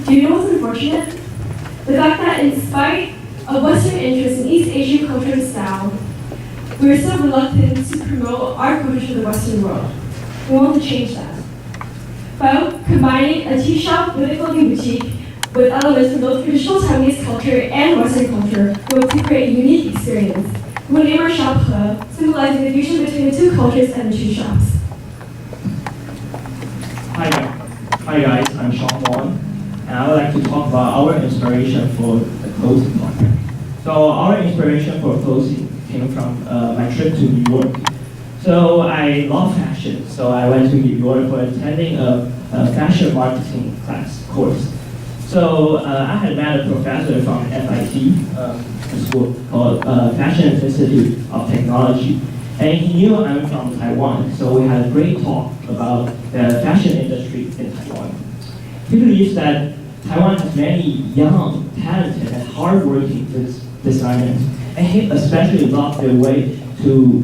Do you know what's unfortunate? The fact that in spite of Western interest in East Asian culture and style, we are so reluctant to promote our culture to the Western world. We want to change that. By combining a tea shop with a clothing boutique with elements from both traditional Taiwanese culture and Western culture, we want to create a unique experience. We will name our shop He, symbolizing the fusion between the two cultures and the two shops. Hi guys, I'm Sean Wong, and I would like to talk about our inspiration for the clothing market. So our inspiration for clothing came from my trip to New York. So I love fashion, so I went to New York for attending a fashion marketing class course. So I had met a professor from FIT, a school called Fashion Institute of Technology. And he knew I'm from Taiwan, so we had a great talk about the fashion industry in Taiwan. He believes that Taiwan has many young, talented, and hardworking designers, and he especially loved their way to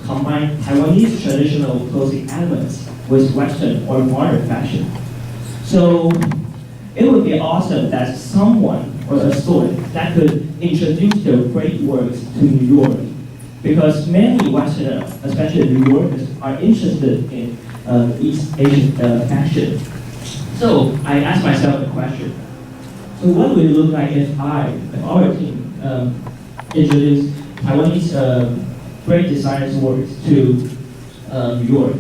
combine Taiwanese traditional clothing elements with Western or modern fashion. So it would be awesome that someone or a store that could introduce their great works to New York, because many Westerners, especially New Yorkers, are interested in East Asian fashion. So I asked myself the question, so what would it look like if our team introduced Taiwanese great designers' works to New York?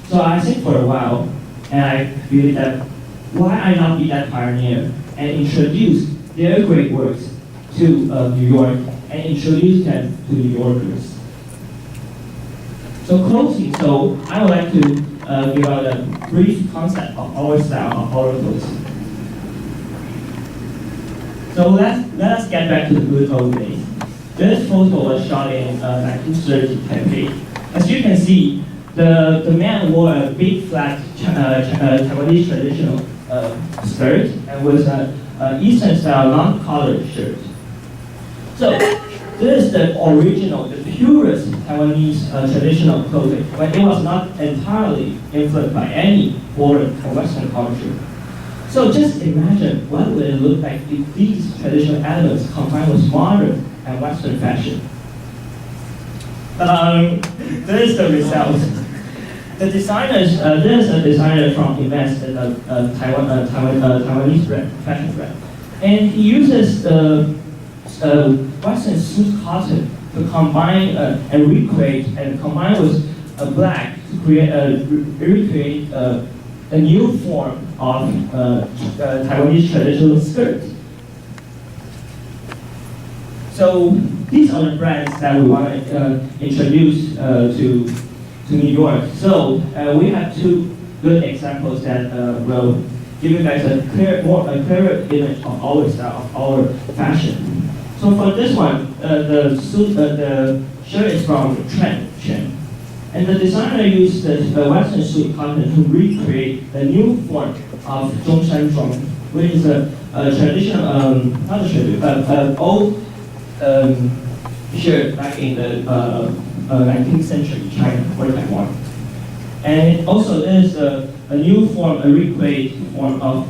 So I think for a while, and I believe that why I not be that pioneer and introduce their great works to New York and introduce them to New Yorkers. So clothing, so I would like to give out a brief concept of our style, of our clothing. So let us get back to the good old days. This photo was shot in 1930 Taipei. As you can see, the man wore a big flat Taiwanese traditional skirt and with an Eastern style non-collared shirt. So this is the original, the purest Taiwanese traditional clothing, but it was not entirely influenced by any foreign or Western culture. So just imagine what would it look like if these traditional elements combined with modern and Western fashion. This is the result. The designers, there's a designer from invest in a Taiwanese fashion brand, and he uses Western suit cotton to combine and recreate and combine with black to recreate a new form of Taiwanese traditional skirt. So these are the brands that we want to introduce to New York. So we have two good examples that will give you guys a clearer image of our style, of our fashion. So for this one, the shirt is from Trend. And the designer used the Western suit cotton to recreate the new form of Zhongshan Zhuang, which is a traditional, not a shirt, but old shirt back in the 19th century China or Taiwan. And also there's a new form, a recreate form of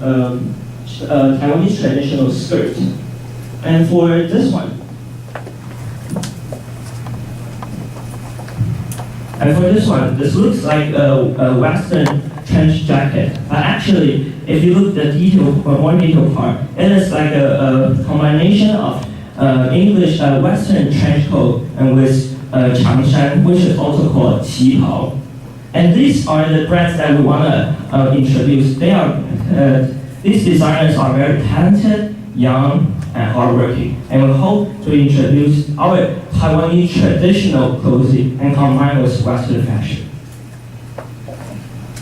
Taiwanese traditional skirt. And for this one, this looks like a Western trench jacket. Actually, if you look at the more detailed part, it is like a combination of English Western trench coat and with Changshan, which is also called qipao. And these are the brands that we want to introduce. These designers are very talented, young, and hardworking, and we hope to introduce our Taiwanese traditional clothing and combine with Western fashion.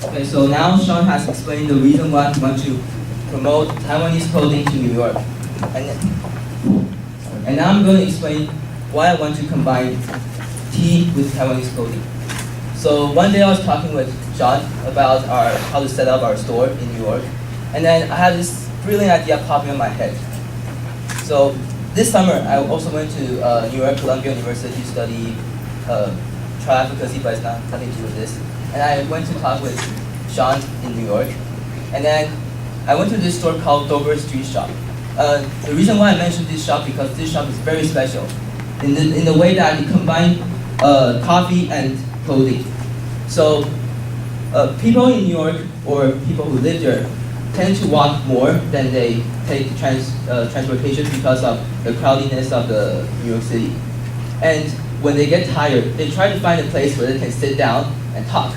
Okay, so now Sean has explained the reason why we want to promote Taiwanese clothing to New York. And now I'm going to explain why I want to combine tea with Taiwanese clothing. So one day I was talking with Sean about how to set up our store in New York, and then I had this brilliant idea popping in my head. So this summer I also went to New York, Columbia University to study tri-advocacy, but it's nothing to do with this. And I went to talk with Sean in New York, and then I went to this store called Dover Street Shop. The reason why I mentioned this shop because this shop is very special in the way that it combines coffee and clothing. So people in New York or people who live there tend to walk more than they take transportation because of the crowdedness of the New York City. And when they get tired, they try to find a place where they can sit down and talk,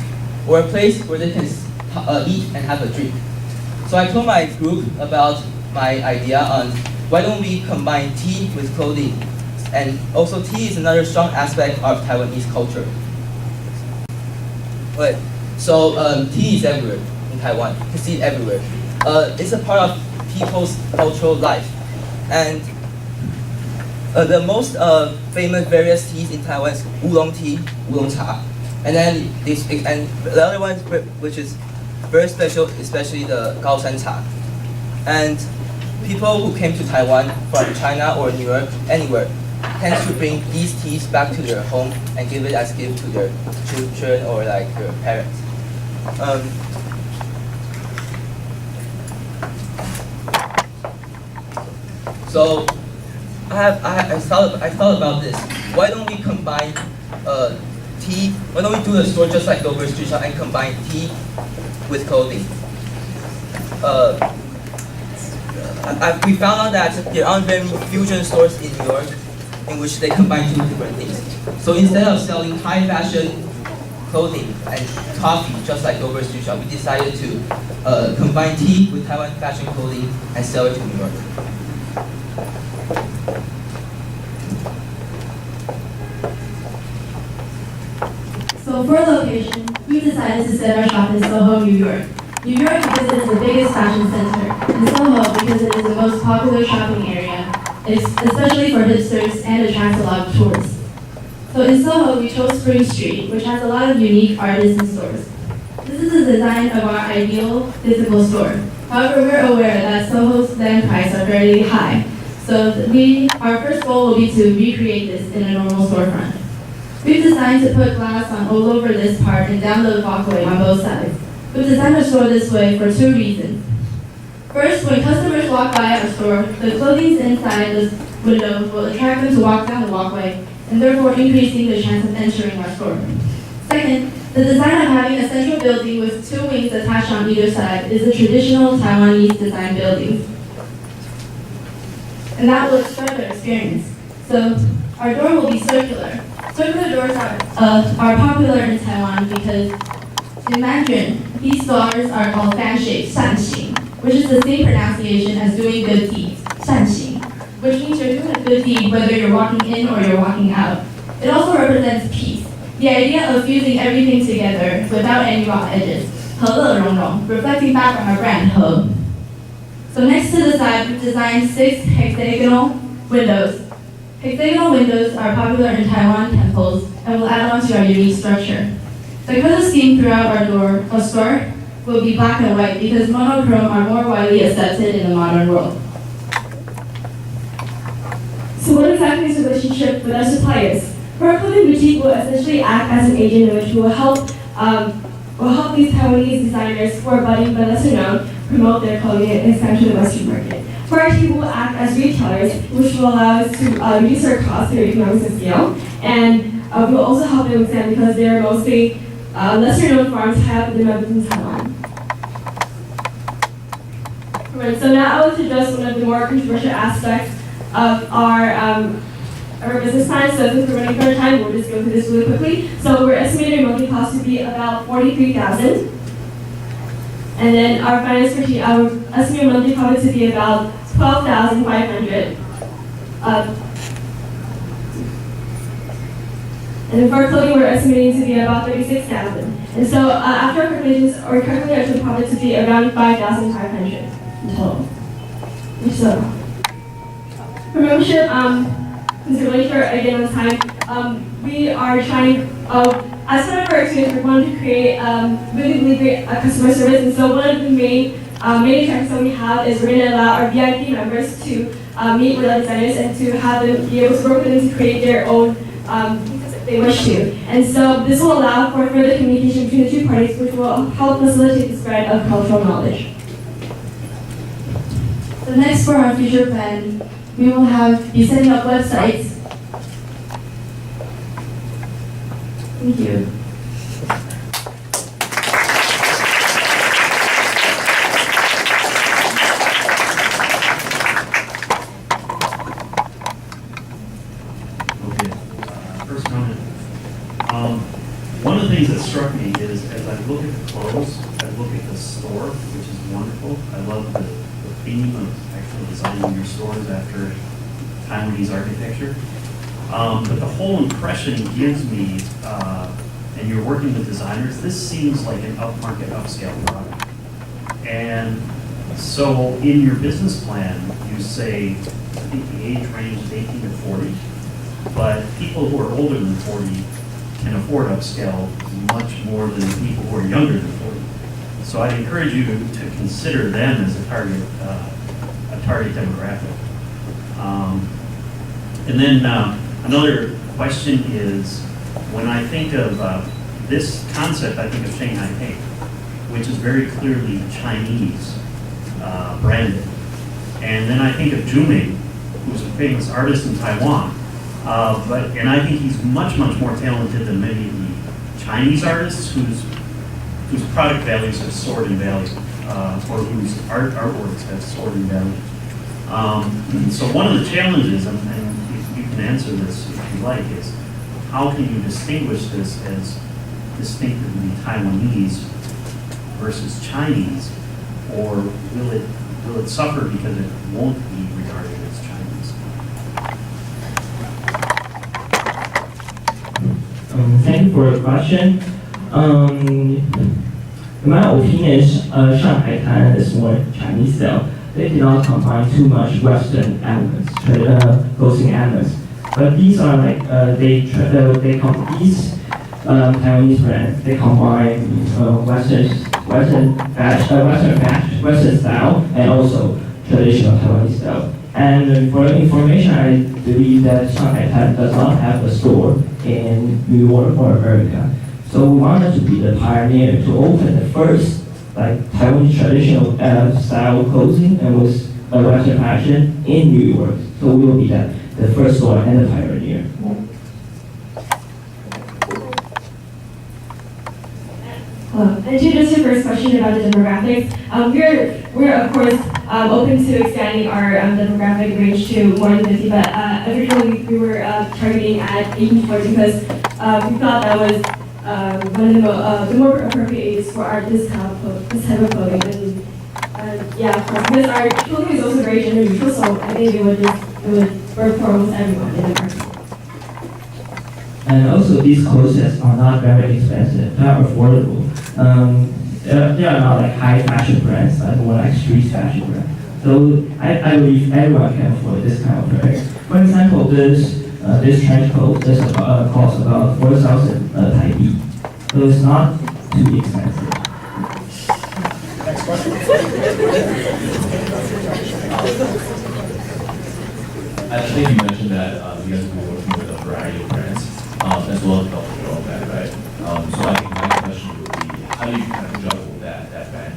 or a place where they can eat and have a drink. So I told my group about my idea on why don't we combine tea with clothing. And also tea is another strong aspect of Taiwanese culture. But, so tea is everywhere in Taiwan. You can see it everywhere. It's a part of people's cultural life. And the most famous various teas in Taiwan is oolong tea, oolong cha. And then the other one, which is very special, especially the gaoshan cha. And people who came to Taiwan from China or New York, anywhere, tend to bring these teas back to their home and give it as gift to their children or like their parents. So I thought about this. Why don't we combine tea? Why don't we do a store just like Dover Street Shop and combine tea with clothing? We found out that there aren't very many fusion stores in New York in which they combine two different things. So instead of selling high fashion clothing and coffee just like Dover Street Shop, we decided to combine tea with Taiwan fashion clothing and sell it to New York. So for location, we decided to set our shop in Soho, New York. New York because it is the biggest fashion center, and Soho because it is the most popular shopping area, especially for hipsters and attracts a lot of tourists. So in Soho, we chose Spring Street, which has a lot of unique artists and stores. This is the design of our ideal physical store. However, we're aware that Soho's land prices are fairly high, so our first goal will be to recreate this in a normal storefront. We've designed to put glass on all over this part and down the walkway on both sides. We've designed our store this way for two reasons. First, when customers walk by our store, the clothing inside the window will attract them to walk down the walkway, and therefore increasing the chance of entering our store. Second, the design of having a central building with two wings attached on either side is a traditional Taiwanese design building. And that will express their experience. So our door will be circular. Circular doors are popular in Taiwan because in Mandarin, these doors are called fan-shaped, 扇形, which is the same pronunciation as doing good deeds, 善行, which means you're doing a good deed whether you're walking in or you're walking out. It also represents peace, the idea of fusing everything together without any raw edges, 和乐融融, reflecting back on our brand, 和. So next to the side, we've designed 6 hexagonal windows. Hexagonal windows are popular in Taiwan temples and will add on to our unique structure. The color scheme throughout our store will be black and white because monochrome are more widely accepted in the modern world. So what exactly is the relationship with our suppliers? Our clothing boutique will essentially act as an agent in which will help these Taiwanese designers who are budding but lesser known promote their clothing and expand to the Western market. For our team, will act as retailers, which will allow us to reduce our costs through economies of scale, and we will also help them expand because they are mostly lesser known farms have the members in Taiwan. Right, so now I will address one of the more controversial aspects of our business plan. So since we're running out of time, we'll just go through this really quickly. So we're estimating our monthly cost to be about $43,000. And then our finance for our estimated monthly profit to be about $12,500. And then for clothing, we're estimating to be about $36,000. And so after our calculations, our total profit to be around $5,500 in total. So for membership, since we're really short again on time, we are trying. As part of our experience, we wanted to create really great customer service, and so one of the main attractions that we have is we're going to allow our VIP members to meet with our designers and to have them be able to work with them to create their own if they wish to. And so this will allow for further communication between the two parties, which will help facilitate the spread of cultural knowledge. So next for our future plan, we will be setting up websites. Thank you. First comment. One of the things that struck me is as I look at the clothes, I look at the store, which is wonderful. I love the theme of actually designing your stores after Taiwanese architecture. But the whole impression it gives me, and you're working with designers, this seems like an upmarket, upscale product. And so in your business plan, you say, I think the age range is 18 to 40. But people who are older than 40 can afford upscale much more than people who are younger than 40. So I'd encourage you to consider them as a target demographic. And then another question is, when I think of this concept, I think of Shanghai Pink, which is very clearly Chinese branded. And then I think of Juming, who's a famous artist in Taiwan. And I think he's much, much more talented than many of the Chinese artists whose product values have soared in value, or whose artworks have soared in value. So one of the challenges, and if you can answer this if you like, is how can you distinguish this as distinctively Taiwanese versus Chinese, or will it suffer because it won't be regarded as Chinese? Thank you for the question. In my opinion, Shanghai Tan is more Chinese style. They did not combine too much Western elements, clothing elements. But these are like these Taiwanese brands. They combine Western style and also traditional Taiwanese style. And for information, I believe that Shanghai Tan does not have a store in New York or America. So we wanted to be the pioneer to open the first like Taiwanese traditional style clothing and with a Western fashion in New York. So we will be the first store and the pioneer. Hello. And to address your first question about the demographics, we're of course open to expanding our demographic range to more than 50, but originally we were targeting at 18 to 40 because we thought that was one of the more appropriate ages for this type of clothing. And yeah, of course, because our clothing is also very gender neutral, so I think it would work for almost everyone in the market. And also these clothes are not very expensive, they are affordable. They are not like high fashion brands, like more like street fashion brands. So I believe everyone can afford this kind of product. For example, this trench coat costs about 4,000 Taipei. So it's not too expensive. Next question. I think you mentioned that you guys will be working with a variety of brands, as well as developing your own brand, right? So I think my question would be, how do you kind of juggle that brand?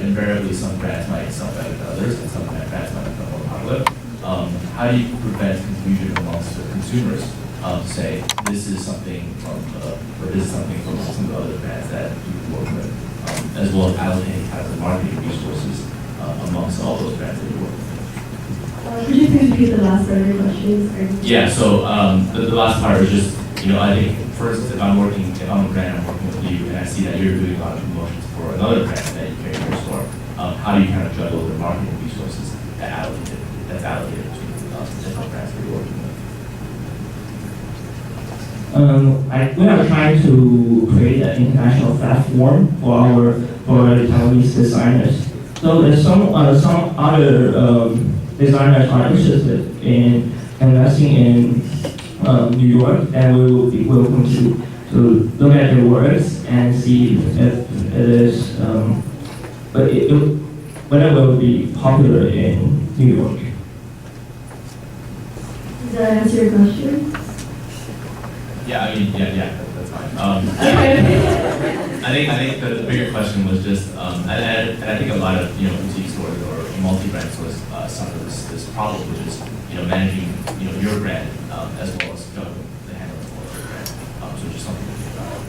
Invariably, some brands might sell better than others, and some brands might become more popular. How do you prevent confusion amongst the consumers to say this is something from some of the other brands that you work with, as well as allocating types of marketing resources amongst all those brands that you work with? Could you please repeat the last part of your question? Yeah, so the last part is just, I think first, if I'm a brand, I'm working with you, and I see that you're doing a lot of promotions for another brand that you carry in your store, how do you kind of juggle the marketing resources that's allocated to different brands that you're working with? We are trying to create an international platform for the Taiwanese designers. So there's some other designers are interested in investing in New York, and we will be welcome to look at their works and see if it is, whether it will be popular in New York. Does that answer your question? Yeah, that's fine. I think the bigger question was just, and I think a lot of boutique stores or multi-brand was some of this problem, which is managing your brand as well as the handling of your brand. So just something to think about.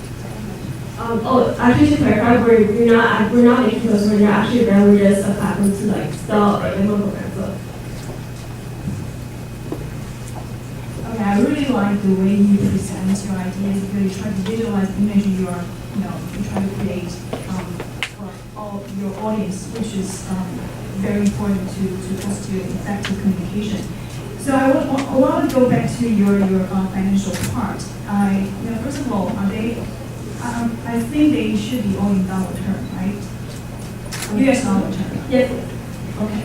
Actually, to clarify, we're not making clothes. We're not actually a brand. We're just a platform to like sell Right. like local brands. So. Okay, I really like the way you present your ideas because you try to visualize the image you are, you try to create for all your audience, which is very important to constitute effective communication. So I want to go back to your financial part. First of all, are they? I think they should be all in dollar term, right? U.S. dollar term. Yes. Okay.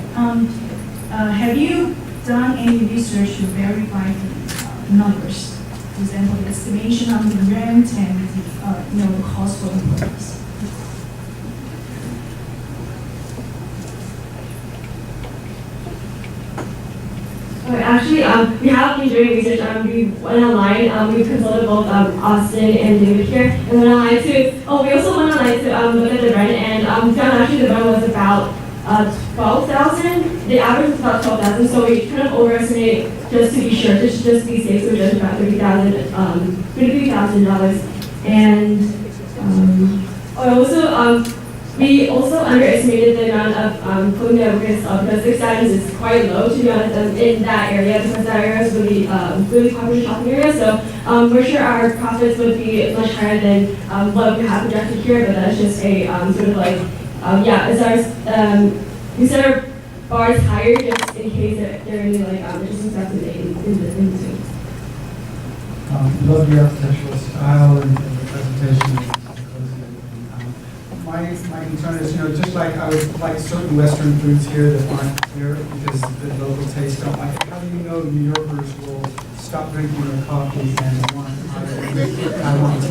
Have you done any research to verify the numbers? For example, the estimation on the rent and the cost for employees. Okay, actually, we have been doing research. We went online. We consulted both Austin and David here, and went online to. Oh, we also went online to look at the rent, and we found actually the rent was about 12,000. The average was about 12,000. So we kind of overestimate just to be sure, just to be safe. So we just about $33,000, and we also underestimated the amount of clothing that we're going to sell because 6 items is quite low, to be honest, in that area because that area is really popular shopping area. So we're sure our profits would be much higher than what we have projected here, but that's just a sort of like, we set our bars higher just in case there are any like interesting stuff in between. Love the architectural style and the presentation. My concern is, just like I would like certain Western foods here that aren't here because the local tastes don't like it. How do you know New Yorkers will stop drinking their coffee and want Taiwan tea?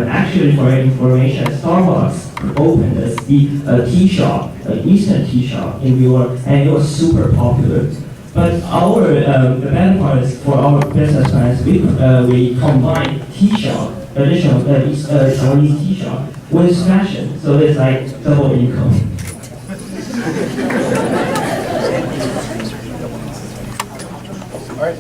Actually, for your information, Starbucks opened a tea shop, an instant tea shop in New York, and it was super popular. But the bad part is for our business plans, we combine tea shop, traditional Chinese tea shop, with fashion, so it's like double income. All right.